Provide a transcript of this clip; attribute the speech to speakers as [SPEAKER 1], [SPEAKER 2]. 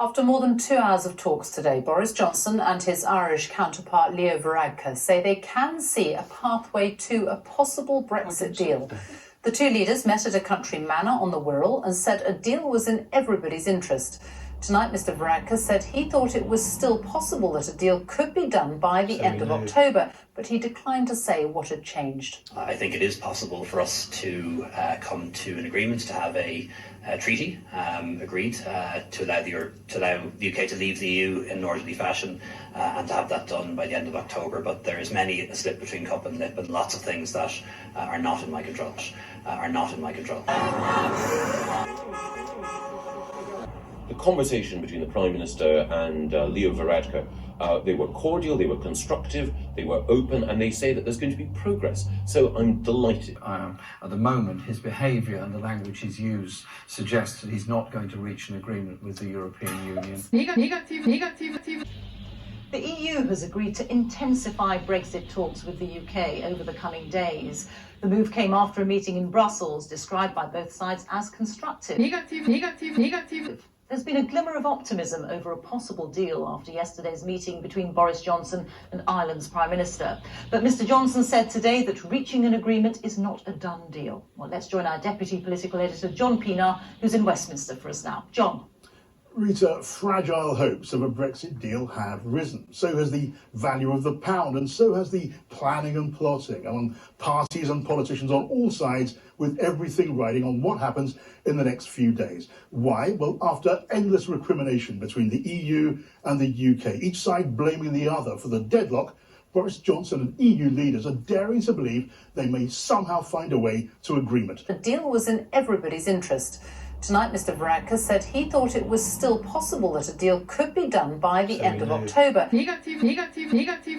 [SPEAKER 1] After more than 2 hours of talks today, Boris Johnson and his Irish counterpart Leo Varadkar say they can see a pathway to a possible Brexit deal. The two leaders met at a country manor on the Wirral and said a deal was in everybody's interest. Tonight, Mr Varadkar said he thought it was still possible that a deal could be done by the end of October, but he declined to say what had changed.
[SPEAKER 2] I think it is possible for us to come to an agreement to have a treaty agreed to allow the UK to leave the EU in an orderly fashion and to have that done by the end of October. But there is many a slip between cup and lip and lots of things that are not in my control.
[SPEAKER 3] The conversation between the Prime Minister and Leo Varadkar, they were cordial, they were constructive, they were open, and they say that there's going to be progress. So I'm delighted.
[SPEAKER 4] At the moment, his behaviour and the language he's used suggests that he's not going to reach an agreement with the European Union.
[SPEAKER 5] The EU has agreed to intensify Brexit talks with the UK over the coming days. The move came after a meeting in Brussels described by both sides as constructive. There's been a glimmer of optimism over a possible deal after yesterday's meeting between Boris Johnson and Ireland's Prime Minister. But Mr Johnson said today that reaching an agreement is not a done deal. Well, let's join our Deputy Political Editor, John Pienaar, who's in Westminster for us now. John.
[SPEAKER 6] Rita, fragile hopes of a Brexit deal have risen. So has the value of the pound, and so has the planning and plotting among parties and politicians on all sides, with everything riding on what happens in the next few days. Why? Well, after endless recrimination between the EU and the UK, each side blaming the other for the deadlock, Boris Johnson and EU leaders are daring to believe they may somehow find a way to agreement.
[SPEAKER 1] The deal was in everybody's interest. Tonight, Mr Varadkar said he thought it was still possible that a deal could be done by the end of October.